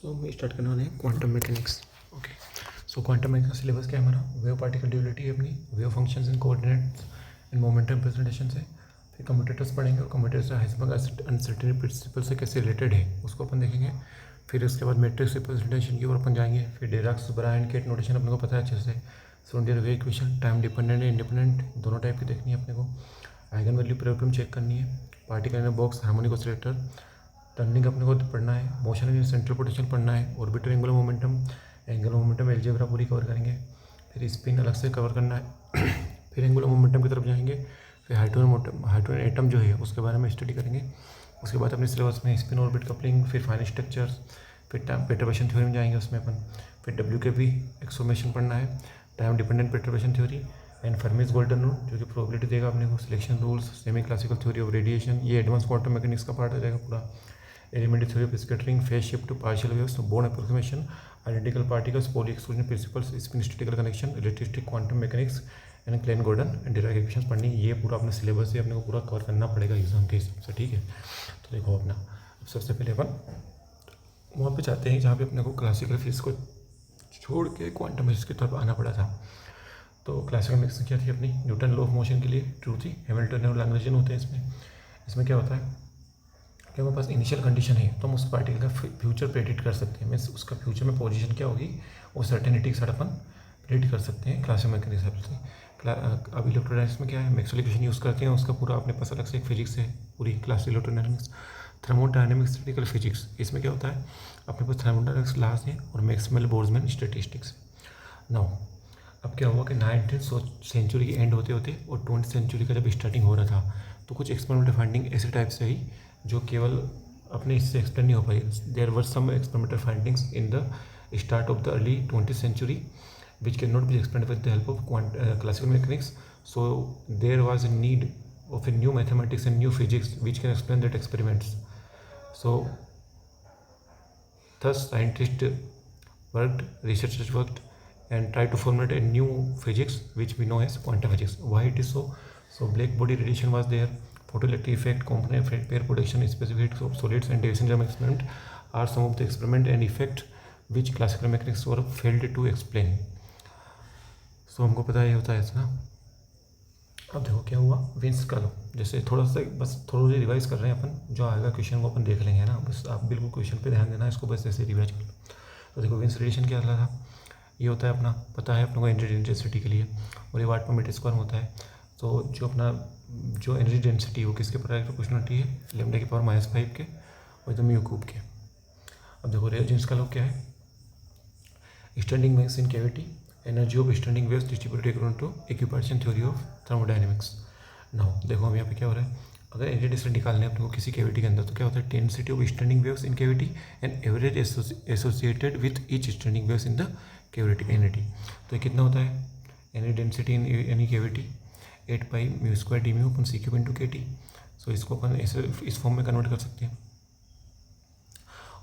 सो हम स्टार्ट करने वाले हैं क्वांटम मैकेनिक्स। ओके, सो क्वांटम मैकेनिक्स का सिलेबस क्या है हमारा? वेव पार्टिकल ड्यूरेबिलिटी है अपनी, wave functions in coordinates and momentum presentation से। फिर कम्यूटेटर्स पढ़ेंगे और कम्यूटेटर्स हाइजेनबर्ग अनसर्टेनिटी प्रिंसिपल से कैसे रिलेटेड है उसको अपन देखेंगे। फिर उसके बाद मैट्रिक्स रिप्रेजेंटेशन की ओर अपन जाएंगे। फिर डिराक्स ब्रायन केट नोटेशन अपने को पता है अच्छे से। सोडियर wave equation time dependent and independent दोनों टाइप की देखनी है अपने को। आइगन वैल्यू प्रॉब्लम चेक करनी है। Particle in box harmonic oscillator turning अपने को पढ़ना है। मोशन इन सेंट्रल पोटेंशियल पढ़ना है। ऑर्बिटल एंगुलर मोमेंटम एलजेब्रा पूरी कवर करेंगे। फिर स्पिन अलग से कवर करना है। फिर एंगुलर मोमेंटम की तरफ जाएंगे। फिर हाइड्रोजन एटम जो है उसके बारे में स्टडी करेंगे। उसके बाद अपने सिलेबस में स्पिन ऑर्बिट कपलिंग, फिर फाइन स्ट्रक्चर्स, फिर पेटर्बेशन थ्योरी में जाएंगे उसमें अपन। फिर WKB एक्सफॉर्मेशन पढ़ना है, time dependent perturbation theory and Fermi's golden rule जो कि प्रोबेबिलिटी देगा अपने को, selection rules, semi classical theory of radiation, ये एडवांस क्वांटम मैकेनिक्स का पार्ट हो जाएगा पूरा। Elementary theory of scattering, phase shift to partial waves, Born approximation, identical particles, Pauli exclusion principles, spin statical connection, relativistic quantum mechanics and Klein Gordon and Dirac equations पढ़नी। ये पूरा अपना syllabus है, अपने को पूरा कवर करना पड़ेगा एग्जाम के हिसाब से, ठीक है। तो देखो अपना सबसे पहले अपन वहाँ पे चाहते हैं जहाँ पे अपने को क्लासिकल फिजिक्स को छोड़ के क्वांटम फिजिक्स की तरफ आना पड़ा था। तो क्लासिकल मैकेनिक्स क्या थी अपनी? न्यूटन लॉ ऑफ मोशन के लिए ट्रू थी। हैमिल्टन और लैग्रेंजियन होते हैं इसमें क्या होता है कि हमारे पास इनिशियल कंडीशन है तो हम उस पार्टिकल का फ्यूचर प्रेडिक्ट कर सकते हैं। मीन्स उसका फ्यूचर में पोजीशन क्या होगी वो सर्टेनिटी के साथ अपन प्रेडिक्ट कर सकते हैं क्लासिकल मैकेनिक्स हिसाब से। अब इलेक्ट्रोडायनेमिक्स में क्या है, मैक्सवेल इक्वेशन यूज़ करते हैं, उसका पूरा अपने पास अलग से एक फिजिक्स है पूरी classical electrodynamics. Thermodynamics statistical physics, इसमें क्या होता है अपने पास थर्मोडायनेमिक्स लास्ट है और मैक्सवेल बोल्ट्जमैन स्टैटिस्टिक्स। नाउ अब क्या हुआ कि 19th सेंचुरी की एंड होते होते और 20th सेंचुरी का जब स्टार्टिंग हो रहा था तो कुछ एक्सपेरिमेंटल फाइंडिंग ऐसे टाइप से आई जो केवल अपने इससे एक्सप्लेन नहीं हो पाई। There were some experimental findings in the start of the early 20th century which cannot be explained with the help of classical mechanics. So there was a need of a new mathematics and new physics which can explain that experiments. So thus scientists worked, researchers worked and tried to formulate a new physics which we know as quantum physics. Why it is so? So black body radiation was there, photoelectric effect, component effect, pair protection, specific of solids and Davidson-German experiment are some of the experiment and effect which classical mechanics were failed to explain. सो हमको पता ही होता है ऐसा। अब देखो क्या हुआ, wins का लो, जैसे थोड़ा सा बस थोड़ा सा रिवाइज कर रहे हैं अपन, जो आएगा क्वेश्चन वो अपन देख लेंगे ना, बस आप बिल्कुल क्वेश्चन पे ध्यान देना, इसको बस ऐसे रिवाइज कर लो। तो देखो विंस रेडिएशन क्या था, ये होता है अपना पता है अपने को एनर्जी डेंसिटी के लिए, और ये वाट पर मीटर स्क्वायर होता है। तो जो अपना जो एनर्जी डेंसिटी वो किसके प्रोपोर्शनलिटी है, लैम्डा की पावर -5 के और एकदम म्यू क्यूब के। अब देखो रेडिएशन का लो क्या है, standing waves in cavity, energy of standing waves distributed according to equipartition theory of thermodynamics. Now देखो हम यहाँ पे क्या हो रहा है, अगर एनर्जी डेंसिटी निकालने अपने को किसी कैविटी के अंदर तो क्या होता है, density of standing waves in cavity and average associated with each standing waves in the cavity energy. तो ये कितना होता है energy density in any cavity 8 pi mu square d mu upon c cube into KT। So इसको अपन ऐसे इस form में कन्वर्ट कर सकते हैं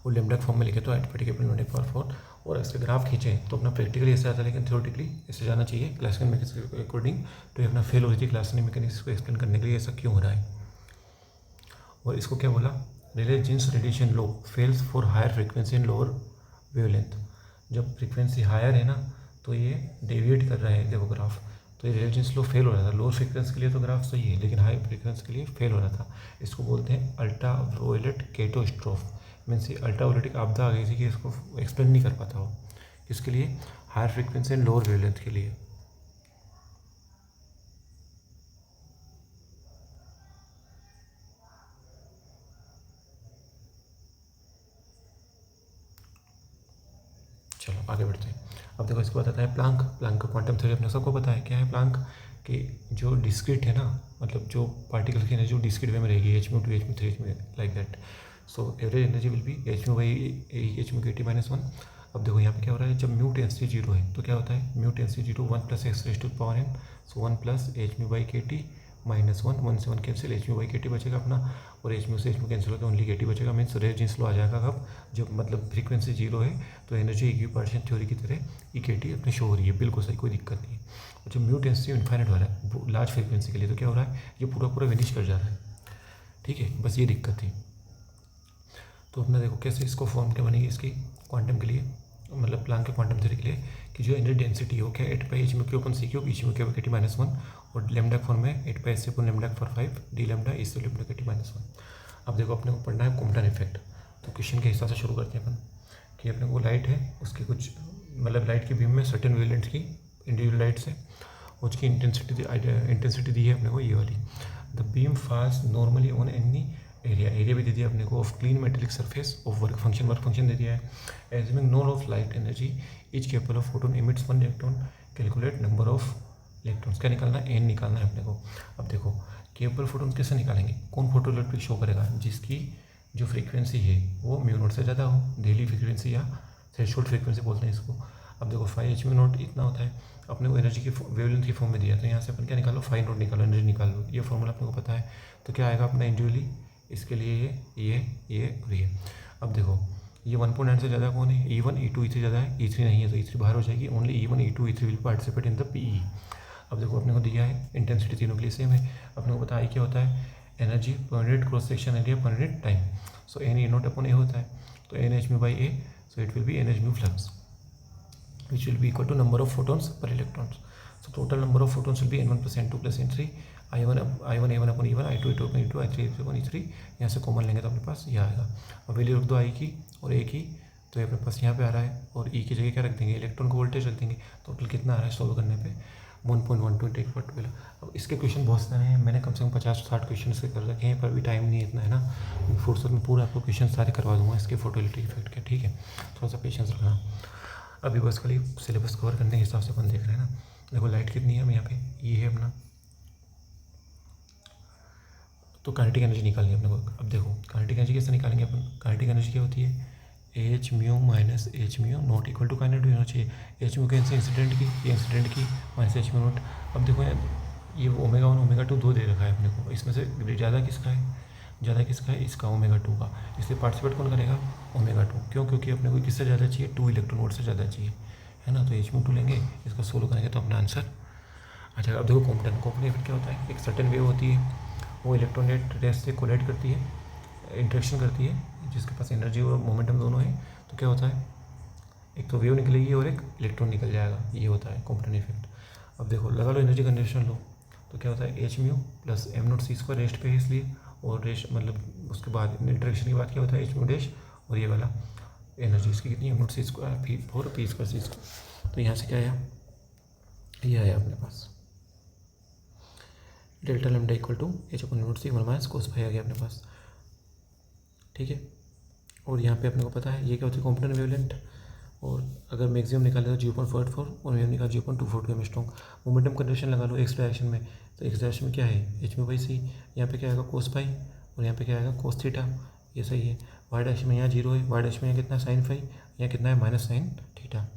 और लैम्डा फॉर्म में लिखे तो 8/4। और इसके ग्राफ खींचें तो अपना प्रैक्टिकली ऐसे आता है, लेकिन थ्योरेटिकली ऐसे जाना चाहिए क्लासिकल मैकेनिक्स के अकॉर्डिंग। तो ये अपना फेल हो रही थी क्लासिकल मैकेनिक्स को एक्सप्लेन करने के लिए, ऐसा क्यों हो रहा है। और इसको क्या बोला, Rayleigh Jeans radiation law fails for higher frequency and lower wavelength. जब फ्रिक्वेंसी हायर है ना तो ये डेविएट कर रहा है, देखो ग्राफ, तो ये रेले-जीन्स लो फेल हो रहा था। लोअर फ्रिक्वेंसी के लिए तो ग्राफ सही है, लेकिन हाई फ्रिक्वेंसी के लिए फेल हो रहा था। इसको बोलते हैं अल्ट्रा वायलेट कैटास्ट्रोफ। मीन्स ये अल्ट्रावायलेटिक आपदा आ गई थी कि इसको एक्सप्लेन नहीं कर पाता हो, इसके लिए higher frequency and lower wavelength के लिए। चलो आगे बढ़ते हैं। अब देखो इसको बताता है प्लांक का क्वांटम थ्योरी अपने सबको पता है क्या है प्लांक कि जो डिस्क्रीट है ना, मतलब जो पार्टिकल की एनर्जी जो डिस्क्रीट वे में रहेगी hν 2 hν 3 hν like that. So average energy will be hν/hν KT -1। अब देखो यहाँ पे क्या हो रहा है, जब म्यू टेंस 0 है तो क्या होता है, म्यू टेंस 0 1 + x⁴n। सो 1 + hν/KT -1, 1 से 1 कैंसिल, hν/KT बचेगा अपना, और hν से hν कैंसिल होकर ओनली KT बचेगा। मीन्स रेडिएशन स्लो आ जाएगा कब, जब मतलब फ्रीक्वेंसी 0 है तो एनर्जी इक्विपार्टीशन थ्योरी की तरह EKT अपनी शो हो रही है, बिल्कुल सही, कोई दिक्कत नहीं है। और जब म्यू टेंस इन्फाइनाइट हो रहा है लार्ज फ्रीक्वेंसी के लिए तो क्या हो रहा है, ये पूरा विनिश कर जा रहा है, ठीक है, बस ये दिक्कत थी। तो अपना देखो कैसे इसको फॉर्म क्या बनेगी इसकी, क्वांटम के लिए, मतलब प्लांक के क्वांटम थ्योरी के लिए, कि जो एनर्जी डेंसिटी हो क्या 8πh/c³ e⁻k⁻1 और लैम्डा फॉर्म में 8πh/λ/5 d λ e λ/k⁻1। अब देखो अपने को पढ़ना है कॉम्पटन इफेक्ट। तो क्वेश्चन के हिसाब से शुरू करते हैं अपन कि अपने को लाइट है, उसकी कुछ मतलब लाइट की बीम में सर्टेन वेवलेंथ की इंडिविजुअल लाइट्स है, उसकी इंटेंसिटी दी है अपने को ये वाली। The beam falls normally on any area भी दे दिया अपने को of clean metallic surface of work function दे दिया है। Assuming no of light energy each capable of photon emits 1 electron, calculate number of electrons. क्या निकालना है? एन निकालना है अपने को। अब देखो केपेबल फोटोन कैसे निकालेंगे? कौन फोटो इलेक्ट्रिक शो करेगा? जिसकी जो फ्रीक्वेंसी है वो μ0 से ज़्यादा हो, डेली फ्रीक्वेंसी या थ्रेशोल्ड फ्रीक्वेंसी बोलते हैं इसको। अब देखो 5h/μ0 इतना होता है, अपने को एनर्जी की वेवलेंथ की फॉर्म में दिया, तो यहाँ से अपन क्या निकालो? 5 निकालो, एनर्जी निकाल लो। ये फॉर्मूला अपने को पता है, तो क्या आएगा अपना इंडिविजुअली इसके लिए ये और ये। अब देखो ये 1.9 से ज़्यादा कौन है? E1 E2 E3 ज़्यादा है, E3 नहीं है तो E3 बाहर हो जाएगी। Only E1 E2 E3 will participate in the PE। अब देखो अपने को दिया है इंटेंसिटी तीनों के लिए सेम है। अपने को पता है क्या होता है? एनर्जी पर यूनिट क्रॉस सेक्शन एरिया पर unit time. So n E0/A होता है, तो NhμA, so it will be Nhμ flux which will be equal to number of photons per electrons. So total number of photons will be n1 plus n2 plus n3 I1 A1 upon E1 I2 A2 upon E2 I3 A3 upon E3। यहाँ से common लेंगे तो अपने पास ये आएगा। और value रख दो आई की और ए की, तो ये अपने पास यहाँ पे आ रहा है। और ई की जगह क्या रख देंगे? इलेक्ट्रॉन को वोल्टेज रख देंगे। टोटल कितना आ रहा है सॉल्व करने पे? 1.128 वाट। अब इसके क्वेश्चन बहुत सारे हैं, मैंने कम से कम 50-60 क्वेश्चन इसके कर रखे हैं, पर भी टाइम नहीं इतना है ना, फुर्सत में पूरा आपको क्वेश्चन सारे करवा दूंगा इसके फोटो इलेक्ट्रिक इफेक्ट के। ठीक है, थोड़ा सा पेशेंस रखना। अभी बस खाली सिलेबस कवर करने के हिसाब से अपन देख रहे हैं ना। देखो लाइट कितनी है? हम यहाँ पे ये है अपना, तो काइनेटिक एनर्जी निकालनी है अपने को। अब देखो काइनेटिक एनर्जी कैसे निकालेंगे अपन? काइनेटिक एनर्जी क्या होती है? Hμ minus Hμ not equal to kinetic होना चाहिए। Hμ कैसे? इंसिडेंट की, ये इंसिडेंट की माइनस Hμ0। अब देखो यार ये ω1 ω2 दो दे रखा है अपने को, इसमें से ज़्यादा किसका है? ज़्यादा किसका है? इसका ω2 का। इसलिए पार्टिसिपेट कौन करेगा? ω2। क्यों? क्योंकि अपने को किससे ज़्यादा चाहिए? 2 इलेक्ट्रॉन वोल्ट से ज़्यादा चाहिए, है ना। तो Hμ2 लेंगे, इसका सोल्व करेंगे तो अपना आंसर। अच्छा अब देखो कॉम्पटन इफेक्ट क्या होता है? एक सर्टेन वेव होती है, वो इलेक्ट्रोनेट रेस से कोलाइड करती है, इंटरेक्शन करती है, जिसके पास एनर्जी और मोमेंटम दोनों है। तो क्या होता है? एक तो वेव निकलेगी और एक इलेक्ट्रॉन निकल जाएगा, ये होता है कॉम्पटन इफेक्ट। अब देखो लगा लो एनर्जी कंजर्वेशन लो, तो क्या होता है? Hμ प्लस m0c² रेस्ट पे है इसलिए, और रेस्ट मतलब उसके बाद इंटरेक्शन के बाद क्या होता है? Hμ' और ये वाला एनर्जी इसकी कितनी? m0c² और p²c²। तो यहाँ से क्या आया? ये आया अपने पास delta lambda equal to H/√c 1 minus cos phi आ गया अपने पास। ठीक है, और यहाँ पे अपने को पता है ये क्या होती है? Compton wavelength. और अगर मैक्सिमम निकाले तो 0.44 और मिनिमम निकाले 0.242 एमस्ट्रॉन्ग। मोमेंटम कंडीशन लगा लो एक्स डायरेक्शन में, तो एक्स डायरेक्शन में क्या है? Hμ/c। यहाँ पे क्या आएगा? cos फाई, और यहाँ पे क्या आएगा? cos theta. ये सही है। वाई डायरेक्शन में यहाँ 0 है, वाई डायरेक्शन में यहाँ कितना? sin फाई, यहाँ कितना है? Minus sin theta.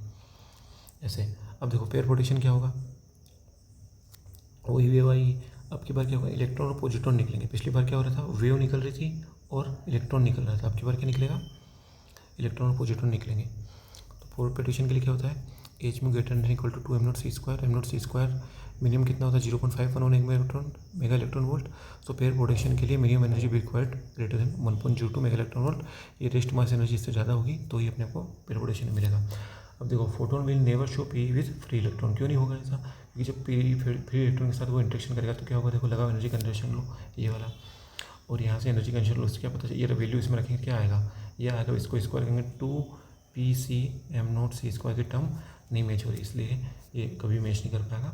ऐसे अब देखो पेयर प्रोटेक्शन क्या होगा? वही वेव आई। अब की बार क्या होगा? इलेक्ट्रॉन और पॉजिट्रॉन निकलेंगे। पिछली बार क्या हो रहा था? वेव निकल रही थी और इलेक्ट्रॉन निकल रहा था। अब की बार क्या निकलेगा? इलेक्ट्रॉन और पॉजिट्रॉन निकलेंगे। तो पेयर प्रोटेक्शन के लिए क्या होता है? Hμ > equal to 2 m0c²। Minimum कितना होता है? 0.51 मेगा इलेक्ट्रॉन वोल्ट। तो पेयर प्रोटेक्शन के लिए minimum energy required greater than 1.02 mega electron volt. ये रेस्ट मास एनर्जी इससे ज़्यादा होगी तो ही अपने को पेयर प्रोटेक्शन मिलेगा। अब देखो photon will never show P with free electron. क्यों नहीं होगा ऐसा? क्योंकि जब पी फ्री इलेक्ट्रॉन के साथ वो इंटरेक्शन करेगा तो क्या होगा? देखो लगाओ एनर्जी कंजर्वेशन लो ये वाला, और यहाँ से एनर्जी कंजर्वेशन लो, उससे क्या पता चलिए? ये वैल्यू इसमें रखेंगे क्या आएगा? ये आएगा, इसको स्क्वायर करेंगे 2pcm0c² की टर्म नहीं मैच हो रही, इसलिए ये कभी मैच नहीं कर पाएगा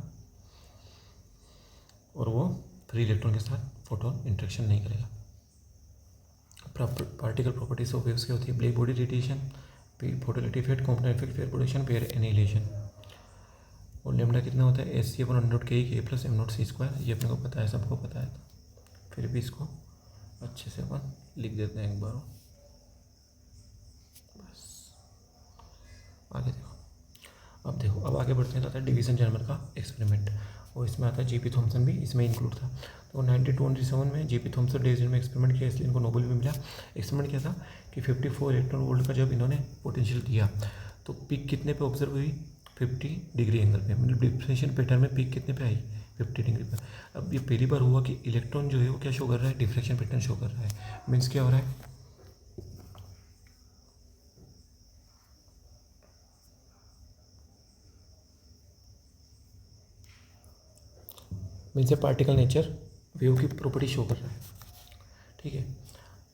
और वो फ्री इलेक्ट्रॉन के साथ फोटोन इंटरेक्शन नहीं करेगा। पार्टिकल प्रॉपर्टीज ऑफ वेव्स क्या होती है? Black body radiation, photo electric effect, Compton effect, pair protection, pair annihilation. और लैम्डा कितना होता है? Sc/100K plus m0c²। ये अपने को पता है, सबको पता है, फिर भी इसको अच्छे से अपन लिख देते हैं एक बार। बस आगे देखो। अब देखो अब आगे बढ़ते हैं, आता है डिवीजन जर्मर का एक्सपेरिमेंट, और इसमें आता है G.P. थॉम्सन भी इसमें इंक्लूड था। तो 1927 में G.P. थॉम्सन डिवीजन में एक्सपेरिमेंट किया, इसलिए इनको नोबेल भी मिला। एक्सपेरिमेंट क्या था कि 54 इलेक्ट्रॉन वोल्ट का जब इन्होंने पोटेंशियल दिया तो पीक कितने पे ऑब्जर्व हुई? 50 डिग्री एंगल पे, मतलब डिफ्रेंशिएशन पैटर्न में पीक कितने पे आई? 50 डिग्री पर। अब ये पहली बार हुआ कि इलेक्ट्रॉन जो है वो क्या शो कर रहा है? डिफ्रेक्शन पैटर्न शो कर रहा है। मीन्स क्या हो रहा है? मीन्स ए पार्टिकल नेचर वेव की प्रॉपर्टी शो कर रहा है, ठीक है।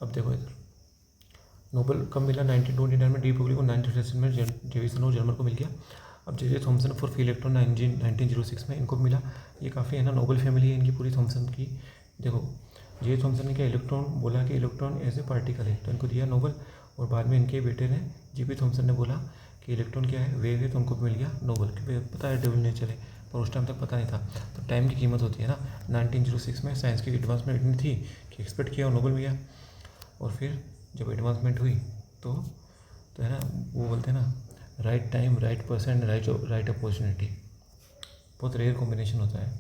अब देखो इधर नोबेल कब मिला, 1929 में, डी ब्रोगली को 1937 में डेविसन और जर्मन को मिल गया। अब J Thomson for free electron 1906 में इनको मिला। ये काफ़ी है ना, नोबेल फैमिली है इनकी पूरी थॉमसन की। देखो जे थॉमसन ने क्या इलेक्ट्रॉन बोला कि इलेक्ट्रॉन एज ए पार्टिकल है, तो इनको दिया नोबेल। और बाद में इनके बेटे ने जीपी थॉमसन ने बोला कि इलेक्ट्रॉन क्या है, वेव है, तो उनको भी मिल गया नोबेल। क्योंकि पता है डेविल नेचर है, पर उस टाइम तक पता नहीं था। तो टाइम की कीमत होती है ना। 1906 में साइंस की एडवांसमेंट इतनी थी कि एक्सपेक्ट किया और नोबेल मिला। और फिर जब एडवांसमेंट हुई तो है ना, वो बोलते हैं ना, right time, right person, right opportunity. बहुत रेयर कॉम्बिनेशन होता है,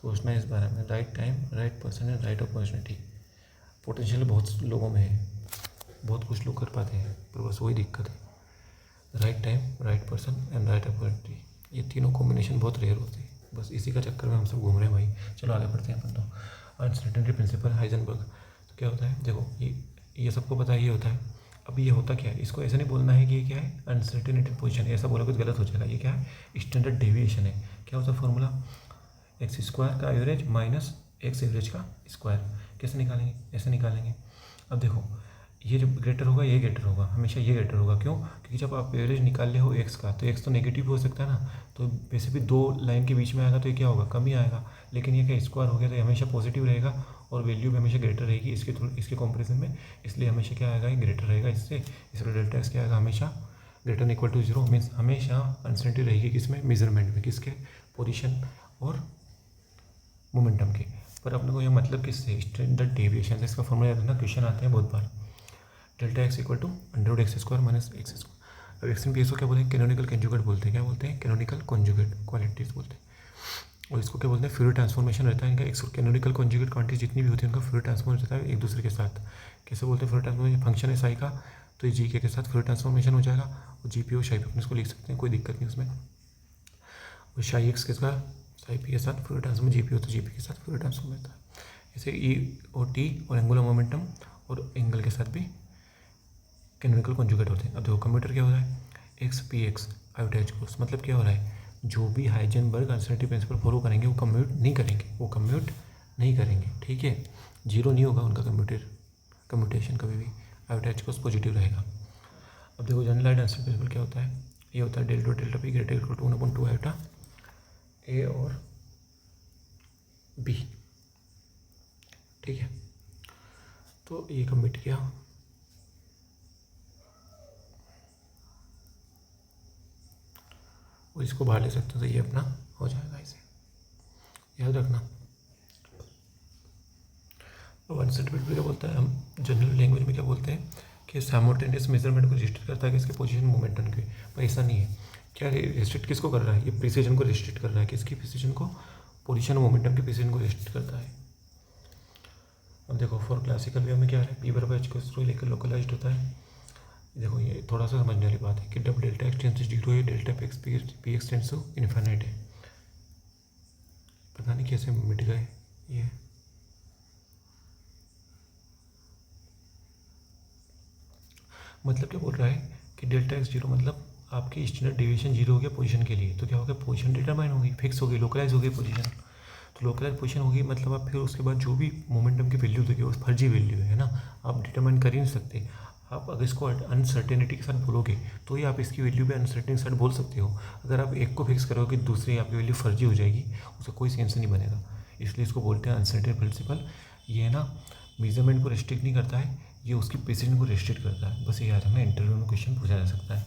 सोचना है इस बारे में। Right time, right person and right opportunity potential बहुत लोगों में है, बहुत कुछ लोग कर पाते हैं, पर बस वही दिक्कत है। Right time, right person and right opportunity, ये तीनों कॉम्बिनेशन बहुत रेयर होती है। बस इसी का चक्कर में हम सब घूम रहे हैं भाई। चलो आगे बढ़ते हैं अपन तो। अनसर्टेनिटी प्रिंसिपल हाइजेनबर्ग, तो क्या होता है, देखो ये सबको पता है ये होता है। अब ये होता क्या है, इसको ऐसे नहीं बोलना है कि ये क्या है, अनसर्टेनिटी पोजीशन, ऐसा बोला कुछ गलत हो जाएगा। ये क्या है, स्टैंडर्ड डेविएशन है। क्या होता है फॉर्मूला, एक्स स्क्वायर का एवरेज माइनस एक्स एवरेज का स्क्वायर। कैसे निकालेंगे, ऐसे निकालेंगे। अब देखो ये जब ग्रेटर होगा ये ग्रेटर होगा, हमेशा ये ग्रेटर होगा। क्यों, क्योंकि जब आप एवरेज निकाल ले हो एक्स का, तो एक्स तो नेगेटिव हो सकता है ना, तो वैसे भी दो लाइन के बीच में आएगा तो ये क्या होगा, कम ही आएगा। लेकिन ये क्या स्क्वायर हो गया तो ये हमेशा पॉजिटिव रहेगा और वैल्यू भी हमेशा ग्रेटर रहेगी इसके कंपेरिजन में। इसलिए हमेशा क्या आएगा, ये ग्रेटर रहेगा इससे। इसलिए डेल्टा एक्स क्या आएगा, हमेशा greater than equal to 0। Means हमेशा अनसर्टेनिटी रहेगी किसमें, मेजरमेंट में, किसके, पोजीशन और मोमेंटम के। पर अपने को ये मतलब किससे, स्टैंडर्ड डेविएशन से। इसका फॉर्मूला याद रखना, क्वेश्चन आते हैं बहुत बार। Delta X equal to under X square minus X square. अब एक्स एंड पी एस को क्या बोलते हैं, कैनोनिकल कॉन्जुगेट बोलते हैं। क्या बोलते हैं, कैनोनिकल कॉन्जुगेट क्वालिटीज बोलते हैं। और इसको क्या बोलते हैं, फ्यूरियर ट्रांसफॉर्मेशन रहता है इनका। एक्स कैनोनिकल कॉन्जुगेट क्वांटिटी जितनी भी होती है उनका फ्यूरियर ट्रांसफॉर्मेशन रहता है एक दूसरे के साथ। कैसे बोलते हैं फ्यूरियर ट्रांसफॉर्मेशन, फंक्शन है साई का, तो ये जी के साथ फ्यूरियर ट्रांसफॉर्मेशन हो जाएगा। और जी पी और शाई पी अपने इसको लिख सकते हैं, कोई दिक्कत नहीं उसमें। और शाई एक्स के साथ साई पी के साथ फ्यूरियर ट्रांसफॉर्म, जी पी हो तो जी पी के साथ फ्यूरियर ट्रांसफॉर्म रहता है। ऐसे ई और टी और एंगुलर मोमेंटम और एंगल के साथ भी कैनोनिकल कॉन्जुगेट होते हैं। अब देखो कंप्यूटर क्या हो रहा है, एक्स पी एक्स आयोटाइज कोर्स, मतलब क्या हो रहा है, जो भी हाइजेनबर्ग अनसर्टेनिटी प्रिंसिपल फॉलो करेंगे वो कम्यूट नहीं करेंगे, ठीक है। जीरो नहीं होगा उनका कम्यूटेशन कभी भी, आयोटाइज कोर्स पॉजिटिव रहेगा। अब देखो जनरलाइज्ड अनसर्टेनिटी प्रिंसिपल क्या होता है, ये होता है delta P greater equal to 1/2 iota A और बी, ठीक है। तो ये कम्यूट किया, और इसको बाहर ले सकते हो तो ये अपना हो जाएगा, इसे याद रखना। और अनसर्टेनिटी क्या बोलता है, हम जनरल लैंग्वेज में क्या बोलते हैं कि साइमल्टेनियस मेजरमेंट को रिस्ट्रिक्ट करता है, कि इसके पोजीशन मोमेंटम के। पर ऐसा नहीं है, क्या रिस्ट्रिक्ट किसको कर रहा है, ये प्रिसीजन को रिस्ट्रिक्ट कर रहा है। किसकी प्रिसीजन को, पोजीशन और मोमेंटम की प्रिसीजन को रिस्ट्रिक्ट करता है। अब देखो फॉर क्लासिकल वेव में क्या है, पी बराबर एच को थ्रू लेकर लोकलाइज्ड होता है। देखो ये थोड़ा सा समझने वाली बात है कि जब डेल्टा एक्स टेंस टू 0 है, delta p x tends to infinite है। पता नहीं कैसे मिट गए ये। मतलब क्या बोल रहा है कि डेल्टा एक्स 0 मतलब आपकी स्टैंडर्ड डेविएशन 0 हो गया पोजीशन के लिए, तो क्या हो गया, पोजीशन डिटरमाइन होगी, फिक्स होगी, लोकलाइज हो गई पोजीशन। तो लोकलाइज पोजीशन होगी मतलब आप फिर उसके बाद जो भी मोमेंटम की वैल्यू दोगे वो फर्जी वैल्यू है ना, आप डिटरमाइन कर ही नहीं सकते। आप अगर इसको अनसर्टेनिटी के साथ बोलोगे तो ही आप इसकी वैल्यू भी अनसर्टेनिटी के साथ बोल सकते हो। अगर आप एक को फिक्स करोगे दूसरी आपकी वैल्यू फर्जी हो जाएगी, उसका कोई सेंस नहीं बनेगा। इसलिए इसको बोलते हैं अनसर्टेनिटी प्रिंसिपल। ये है ना, मेजरमेंट को रिस्ट्रिक्ट नहीं करता है, ये उसकी प्रिसीजन को रिस्ट्रिक्ट करता है। बस ये याद रखना, इंटरव्यू में क्वेश्चन पूछा जा सकता है।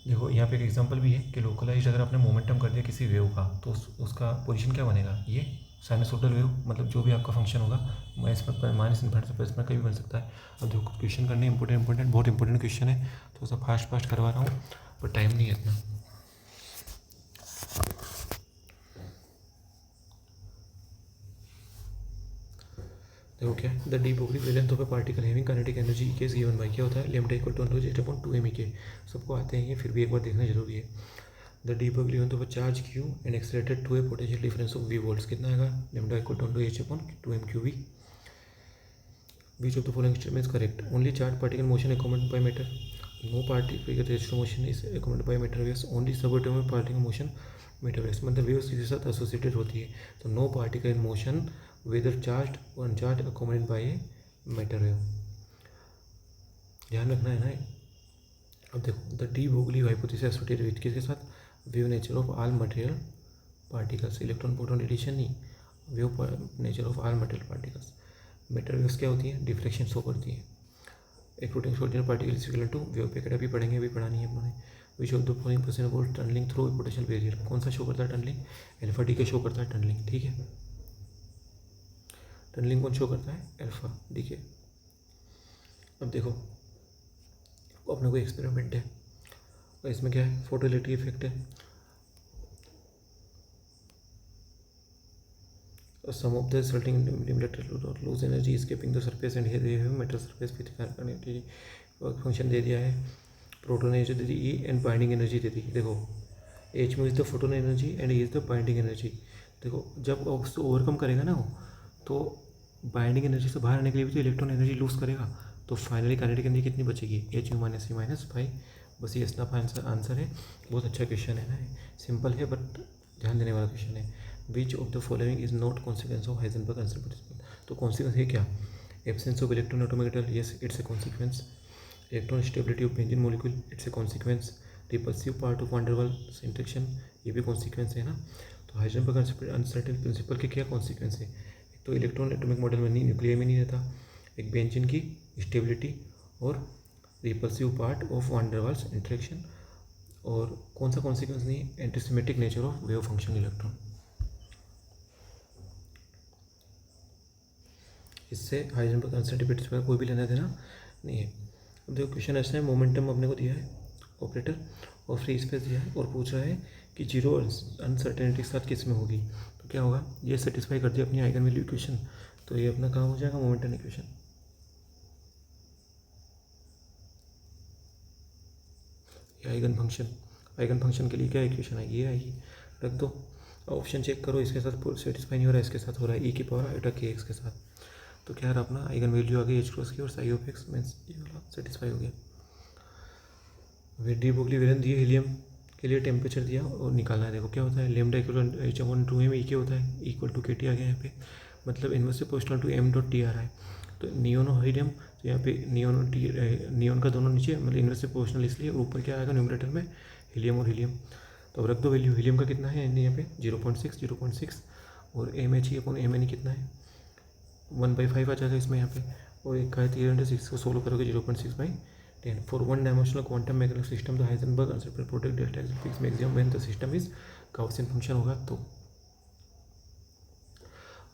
देखो यहाँ पे एक एग्जांपल भी है कि लोकलाइज अगर आपने मोमेंटम कर दिया किसी वेव का, तो उसका पोजीशन क्या बनेगा, ये साइनसोइडल वेव, मतलब जो भी आपका फंक्शन होगा माइनस इन्फिनिटी से प्लस में कभी बन सकता है। अब देखो क्वेश्चन करने इंपॉर्टेंट बहुत इंपॉर्टेंट क्वेश्चन है, तो सब फास्ट करवा रहा हूँ, पर टाइम नहीं है इतना। देखो क्या है, the de Broglie wavelength of A particle having kinetic energy E के इज गिवन बाय, क्या होता है, लैम्डा इक्वल टू 1/8/2 m के। सबको आते हैं ये, फिर भी एक बार देखना जरूरी है। The de Broglie wavelength of a charge Q and accelerated to a potential difference of v volts, कितना आएगा, lambda equal to 1/h/2 m3v। Which of the following statement is correct, only charge particle motion accompanied by matter. No particle rate motion is accompanied by matter waves, only subatomic particle motion matter waves, मतलब waves किसी साथ associated होती है. तो no particle in motion whether charge और uncharge accommodated by a matter wave. ध्यान रखना है ना. अब देखो the de Broglie hypothesis associated with किसके साथ, wave nature of all material particles. Electron proton radiation नहीं, wave nature of all material particles. Matter waves क्या होती है, डिफ्लेक्शन शो करती है. एक potential particle is equal to wave packet. अभी पढ़ेंगे, अभी पढ़ानी है अपने. विच ऑफ द फॉलोइंग परसेंट बोल टनलिंग थ्रू पोटेंशियल बैरियर. कौन सा शो करता है टनलिंग, अल्फा डी के शो करता है टनलिंग. ठीक है, टनलिंग कौन शो करता है, अल्फा डी के. अब देखो अपने को एक्सपेरिमेंट है और इसमें क्या है, फोटो इलेक्ट्रिक इफेक्ट है. Some of the resulting electric lose energy escaping the surface and here they have metal surface with connectivity function दे दिया है. प्रोटॉन एनर्जी दे दी ई एंड बाइंडिंग एनर्जी दे दी. देखो एच में is the photon energy and E is the binding energy. देखो जब उसको ओवरकम करेगा ना वो, तो बाइंडिंग एनर्जी से बाहर आने के लिए भी तो इलेक्ट्रॉन एनर्जी लूज करेगा. तो फाइनली काइनेटिक एनर्जी कितनी बचेगी, एच यू माइनस सी माइनस फाइव. बस ये इसका आंसर है. बहुत अच्छा क्वेश्चन है ना, सिंपल है बट ध्यान देने वाला क्वेश्चन है. Which of the following is not consequence of Heisenberg uncertainty principle. तो कॉन्सिक्वेंस है क्या, absence of electron atomic, yes it's a consequence. Electron stability of benzene molecule, it's a consequence. Repulsive part of van der Waals interaction, ये भी consequence है ना. तो Heisenberg uncertain principal के क्या कॉन्सिक्वेंस है, एक तो इलेक्ट्रॉन एटॉमिक मॉडल में नहीं, न्यूक्लियर में नहीं रहता. एक बेंजीन की स्टेबिलिटी और repulsive part of van der Waals interaction. और कौन सा कॉन्सिक्वेंस नहीं, antisymmetric nature of wave function electron. इससे हाइजेनबर्ग अनसर्टेन प्रिंसिपल कोई भी लेना देना नहीं है. अब देखो क्वेश्चन ऐसा है, मोमेंटम अपने को दिया है ऑपरेटर और फ्री स्पेस दिया है और पूछ रहा है कि जीरो अनसर्टेनिटी के साथ किस में होगी. तो क्या होगा, ये सेटिस्फाई कर दिया अपनी आइगन वैल्यू इक्वेशन. तो ये अपना काम हो जाएगा मोमेंटम इक्वेशन. ये आइगन फंक्शन के लिए क्या इक्वेशन आएगी, ये आएगी, रख दो. ऑप्शन चेक करो, इसके साथ सेटिस्फाई नहीं हो रहा है, इसके साथ हो रहा है, ई की पावर आइटा के एक्स के साथ. तो क्या रहा अपना आइगन वैल्यू आ गई एच क्रॉस की और साई ऑफ एक्स मीन्स ये वाला सेटिस्फाई हो गया. डी ब्रोगली वेलन दिए, हीलियम के लिए टेम्परेचर दिया और निकालना है. देखो क्या होता है, lambda equal H upon two M, E K होता है इक्वल टू के टी आ गया यहाँ पे, मतलब inverse proportional to M dot T आ रहा है. तो नियोन और हीलियम, तो यहाँ पे नियोन और टी, नियोन का दोनों नीचे, मतलब इनवर्स प्रोपोर्शनल इसलिए, ऊपर क्या आएगा न्यूमरेटर में हीलियम और हीलियम. तो अब रख दो वैल्यू, हीलियम का कितना है यहाँ पे 0.6 और m h e upon m n कितना है 1/5 आ जाएगा इसमें यहाँ पे. और एक का है 306 को सोल्व करोगे 0.6/10. For one dimensional quantum mechanical system the Heisenberg uncertainty product delta is fix maximum when the system is Gaussian function होगा. तो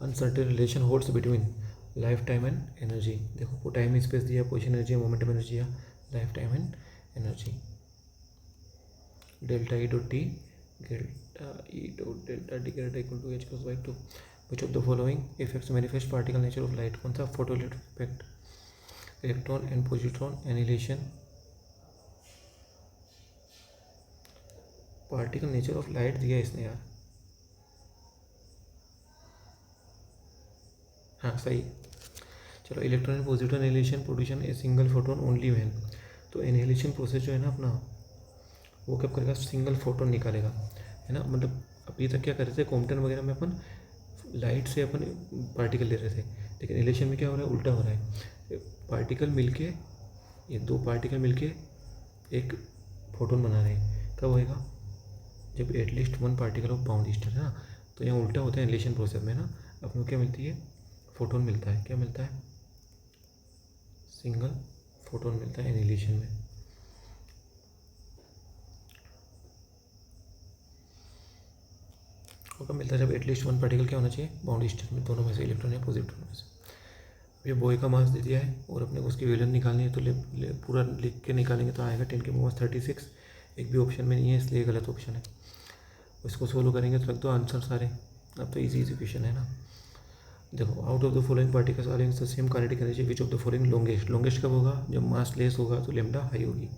uncertain relation holds between life time and energy. देखो टाइम स्पेस दिया, position energy, momentum energy दिया, life time and energy. Delta e dot t delta t greater equal to h cross by 2. Which of the following effects manifest particle nature of light. कौन सा, photo electric effect, electron and positron annihilation. Particle nature of light दिया इसने यार, हाँ सही. चलो electron and positron annihilation production a single photon only when. तो annihilation process जो है ना अपना, वो कब करेगा, सिंगल फोटोन निकालेगा, है ना. मतलब अभी तक क्या कर रहे थे, कॉम्पटन वगैरह में अपन लाइट से अपन पार्टिकल ले रहे थे, लेकिन एनिलेशन में क्या हो रहा है, उल्टा हो रहा है. पार्टिकल मिलके, ये दो पार्टिकल मिलके एक फोटोन बना रहे हैं. कब होएगा, जब at least one particle of bound Easter है ना. तो यहाँ उल्टा होता है एनिलेशन प्रोसेस में ना. अपने को क्या मिलती है, फोटोन मिलता है. क्या मिलता है, सिंगल फोटोन मिलता है एनिलेशन में. वो कब मिलता है, जब एटलीस्ट वन पार्टिकल क्या होना चाहिए, बाउंड ईस्टर में, दोनों में से, इलेक्ट्रॉन या पॉजिट्रॉन में से. ये बॉय का मास दे दिया है और अपने को उसकी वैल्यू निकालनी है. तो पूरा लिख के निकालेंगे तो आएगा 10⁻36. एक भी ऑप्शन में नहीं है इसलिए गलत ऑप्शन है. इसको सोल्व करेंगे तो रख दो आंसर सारे. अब तो इजी क्वेश्चन है ना. देखो out of the following particles are the same kinetic energy which of the following longest कब होगा, जब मास लेस होगा तो लेमडा हाई होगी.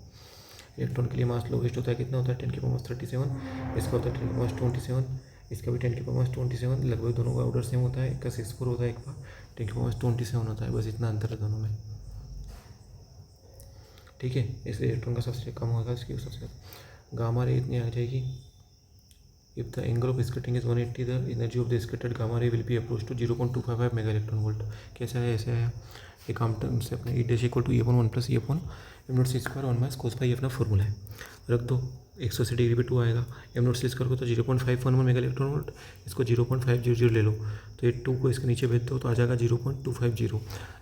इलेक्ट्रॉन के लिए मास लोवेस्ट होता है, कितना होता है 10⁻37. इसका होता है 10⁻27. इसका भी 10⁻27. लगभग दोनों का ऑर्डर सेम होता है. एक का 64 होता है, एक का 10⁻27 होता है. बस इतना अंतर है दोनों में. ठीक है, इस इलेक्ट्रॉन का सबसे कम होगा, इसकी सबसे ज़्यादा। गामा रे इतनी आ जाएगी, if the angle of scattering is 180 the energy of the scattered gamma ray will be approach to 0.255 mega electron volt. कैसा है, ऐसे है ये काम टर्म से अपने e dash equal to E/1 plus E/m not c square 1 - cos pi अपना formula है, रख दो। 180 डिग्री पे 2 आएगा, एम नॉट सी स्क्वायर को तो 0.511 मेगा इलेक्ट्रॉन वोल्ट, इसको 0.500 ले लो, तो ये 2 को इसके नीचे भेज दो तो आ जाएगा 0.250।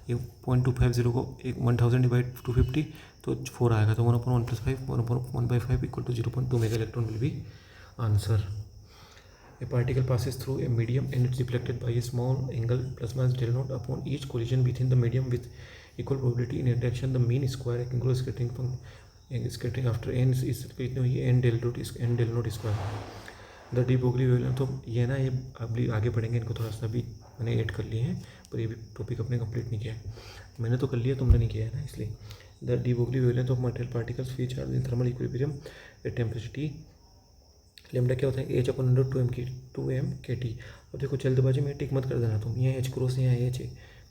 ये 0.250 को 1000 डिवाइड 250 तो 4 आएगा, तो 1/1 + 5 1/1/5 equal to 0.2 mega electron will be answer. A particle passes through a medium and it's deflected by a small angle plus minus del naught upon each collision within the medium with equal probability in interaction. The mean square angular scattering after n is कितनी हुई है, n del naught square। The de Broglie wavelength, तो ये ना, ये अभी आगे पढ़ेंगे, इनको थोड़ा सा भी मैंने ऐड कर लिए हैं, पर ये भी टॉपिक अपने कंप्लीट नहीं किया है। मैंने तो कर लिया, तुमने नहीं किया है ना, इसलिए। The de Broglie wavelength of material particles free charge in thermal equilibrium at temperature lambda क्या होता है, H/2m/kT। अब देखो जल्दबाजी में टिक मत कर देना तुम, यहाँ H क्रॉस यहाँ H है,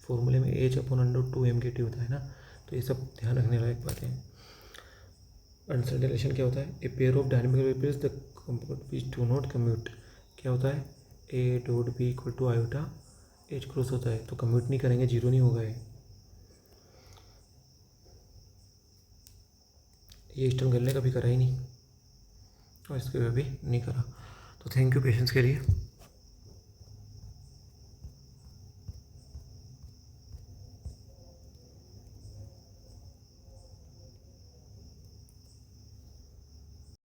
फॉर्मूले में H/2m/kT होता है ना, तो ये सब ध्यान रखने लायक बात है। अनसर्टेन रिलेशन क्या होता है, a pair of dynamical vectors the which do not commute, क्या होता है, A.B = आयोटा H क्रॉस होता है, तो कम्यूट नहीं करेंगे, जीरो नहीं होगा ये स्टर्म गलने कभी करा ही नहीं, और इसके भी नहीं करा। तो थैंक यू पेशेंस के लिए।